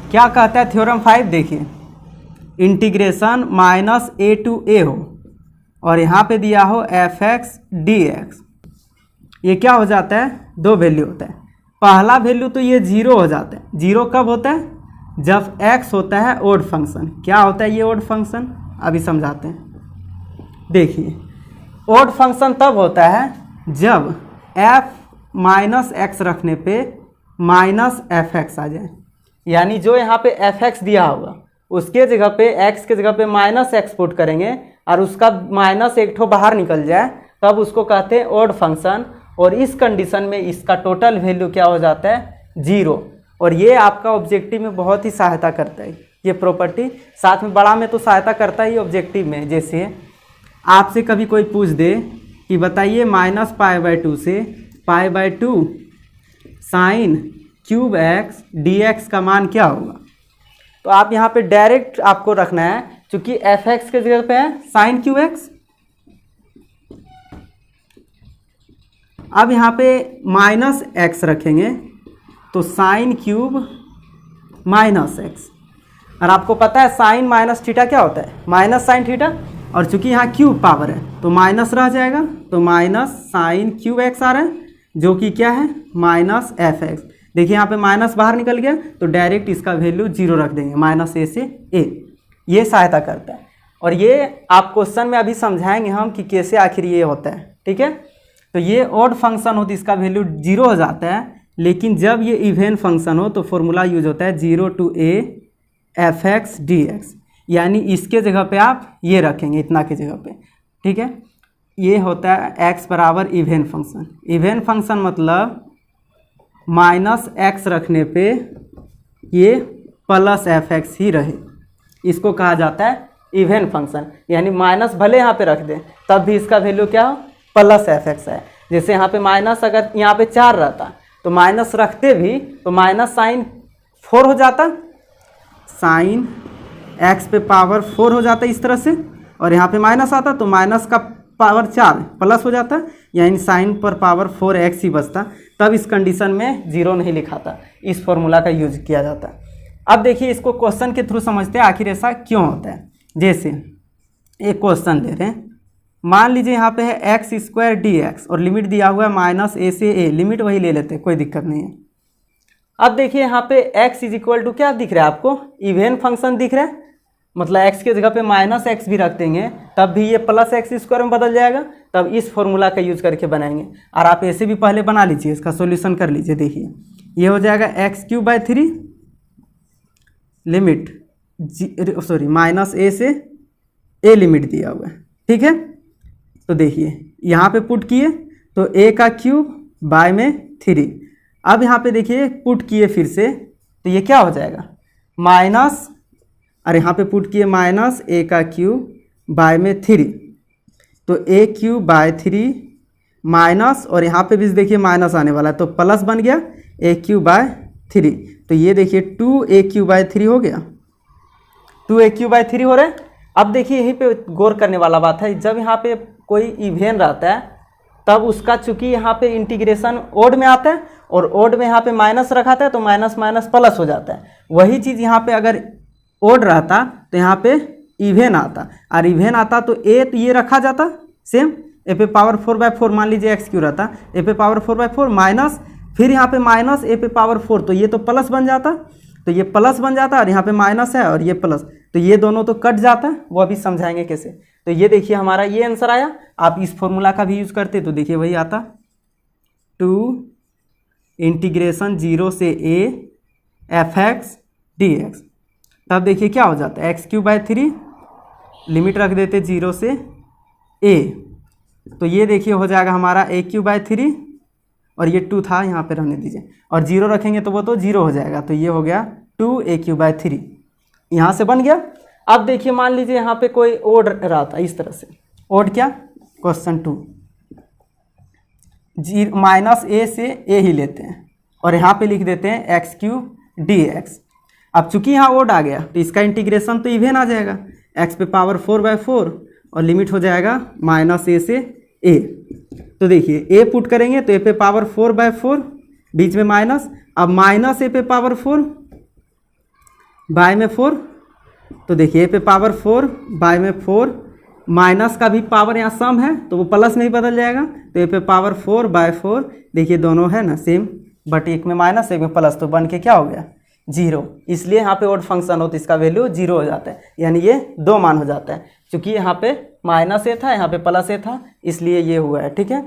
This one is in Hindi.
क्या कहता है थ्योरम 5, देखिए इंटीग्रेशन माइनस ए टू ए हो और यहाँ पे दिया हो एफ एक्स डी एक्स, ये क्या हो जाता है, दो वैल्यू होता है। पहला वैल्यू तो ये जीरो हो जाता है। जीरो कब होता है, जब x होता है ओड फंक्शन। क्या होता है ये ओड फंक्शन, अभी समझाते हैं। देखिए ओड फंक्शन तब होता है जब f माइनस एक्स रखने पे माइनस एफ एक्स आ जाए, यानी जो यहाँ पे एफ एक्स दिया होगा उसके जगह पे x के जगह पे माइनस एक्स पुट करेंगे और उसका माइनस एक ठो बाहर निकल जाए, तब उसको कहते हैं ओड फंक्शन। और इस कंडीशन में इसका टोटल वैल्यू क्या हो जाता है, जीरो। और ये आपका ऑब्जेक्टिव में बहुत ही सहायता करता है ये प्रॉपर्टी, साथ में बड़ा में तो सहायता करता ही ऑब्जेक्टिव में। जैसे आपसे कभी कोई पूछ दे कि बताइए माइनस पाई बाई टू से pi by two sine cube x D x का मान क्या होगा, तो आप यहाँ पे डायरेक्ट आपको रखना है, चूंकि एफ एक्स के जगह पे है साइन क्यूब एक्स। अब यहाँ पे माइनस एक्स रखेंगे तो साइन क्यूब माइनस एक्स, और आपको पता है साइन माइनस थीटा क्या होता है, माइनस साइन थीटा, और चूंकि यहाँ क्यूब पावर है तो माइनस रह जाएगा, तो माइनस साइन क्यूब एक्स आ रहा है जो कि क्या है माइनस एफ एक्स। देखिए यहाँ पे माइनस बाहर निकल गया तो डायरेक्ट इसका वैल्यू जीरो रख देंगे, माइनस ए से ए। ये सहायता करता है और ये आप क्वेश्चन में अभी समझाएंगे हम कि कैसे आखिर ये होता है, ठीक है। तो ये ऑड फंक्शन हो तो इसका वैल्यू जीरो हो जाता है, लेकिन जब ये इवन फंक्शन हो तो फॉर्मूला यूज होता है zero to A F X D X, यानी इसके जगह पे आप ये रखेंगे इतना के जगह पे, ठीक है। ये होता है x बराबर इवन फंक्शन। इवन फंक्शन मतलब माइनस एक्स रखने पे ये प्लस एफ एक्स ही रहे, इसको कहा जाता है इवन फंक्शन। यानी माइनस भले यहाँ पे रख दें तब भी इसका वैल्यू क्या हो, प्लस एफ एक्स है। जैसे यहाँ पे माइनस अगर यहाँ पे 4 रहता तो माइनस रखते भी तो माइनस साइन 4 हो जाता, साइन एक्स पे पावर 4 हो जाता इस तरह से, और यहाँ पे माइनस आता तो माइनस का पावर 4 प्लस हो जाता, यानी साइन पर पावर 4x ही बचता। तब इस कंडीशन में जीरो नहीं लिखाता, इस फॉर्मूला का यूज किया जाता। अब देखिए इसको क्वेश्चन के थ्रू समझते हैं आखिर ऐसा क्यों होता है। जैसे एक क्वेश्चन दे रहे हैं, मान लीजिए यहाँ पे है एक्स स्क्वायर डी एक्स और लिमिट दिया हुआ है माइनस ए से ए, लिमिट वही ले लेते हैं, कोई दिक्कत नहीं है। अब देखिए यहाँ पे x इज इक्वल टू क्या दिख रहा है आपको, इवन फंक्शन दिख रहा है, मतलब x के जगह पे माइनस एक्स भी रख देंगे तब भी ये प्लस एक्स स्क्वायर में बदल जाएगा। तब इस फॉर्मूला का यूज करके बनाएंगे, और आप ऐसे भी पहले बना लीजिए, इसका सॉल्यूशन कर लीजिए। देखिए ये हो जाएगा x cube by 3 limit minus a से ए लिमिट दिया हुआ है, ठीक है। तो देखिए यहाँ पे पुट किए तो a का क्यूब बाय में 3। अब यहाँ पे देखिए पुट किए फिर से तो ये क्या हो जाएगा माइनस, और यहाँ पे पुट किए माइनस ए का क्यूब बाय में 3, तो ए क्यूब बाय 3 माइनस, और यहाँ पे भी देखिए माइनस आने वाला है तो प्लस बन गया ए क्यूब बाय 3। तो ये देखिए 2a क्यूब बाय 3 हो गया, 2a क्यूब बाय 3 हो रहा है। अब देखिए यहीं पे गौर करने वाला बात है, जब यहाँ पे कोई इवेन रहता है तब उसका चूंकि यहाँ पे इंटीग्रेशन ओड में आता है और ओड में यहाँ पे माइनस रखा था तो माइनस माइनस प्लस हो जाता है। वही चीज़ यहाँ पे अगर ओड रहता तो यहाँ पे इवेन आता, और इवेन आता तो ए तो ये रखा जाता सेम, ए पे पावर 4/4 मान लीजिए एक्स क्यू रहता, ए पे पावर 4/4 माइनस, फिर यहाँ पे माइनस ए पे पावर 4, तो ये तो प्लस बन जाता, तो ये प्लस बन जाता, और यहाँ पे माइनस है और ये प्लस, तो ये दोनों तो कट जाता है, वो अभी समझाएंगे कैसे। तो ये देखिए हमारा ये आंसर आया। आप इस फॉर्मूला का भी यूज़ करते तो देखिए वही आता 2 इंटीग्रेशन 0 से a F X D x. तब देखिए क्या हो जाता है एक्स क्यूब बाय 3 लिमिट रख देते 0 से a, तो ये देखिए हो जाएगा हमारा a क्यूब बाय 3, और ये 2 था यहाँ पे रहने दीजिए, और 0 रखेंगे तो वो तो 0 हो जाएगा, तो ये हो गया 2a क्यूब बाय 3, यहाँ से बन गया। अब देखिए मान लीजिए यहाँ पे कोई ओड रहा था इस तरह से, ओड क्या, क्वेश्चन 2 माइनस ए से ए ही लेते हैं और यहाँ पे लिख देते हैं एक्स क्यूब डी एक्स। अब चूंकि यहाँ ओड आ गया तो इसका इंटीग्रेशन तो इवेन आ जाएगा, एक्स पे पावर 4/4 और लिमिट हो जाएगा माइनस ए से ए। तो देखिए ए पुट करेंगे तो ए पे पावर 4/4 बीच में माइनस, अब माइनस ए पे पावर 4 बाय में 4, तो देखिए ए पे पावर 4, बाय में 4, माइनस का भी पावर यहाँ सम है तो वो प्लस में ही बदल जाएगा, तो ए पे पावर 4 बाय 4, देखिए दोनों है ना सेम, बट एक में माइनस एक में प्लस, तो बन के क्या हो गया 0। इसलिए यहाँ पे ओड फंक्शन हो तो इसका वैल्यू 0 हो जाता है, यानी ये 2 मान हो जाता है। क्योंकि यहाँ पे माइनस ए था, यहाँ पे प्लस ए था, इसलिए ये हुआ है। ठीक है।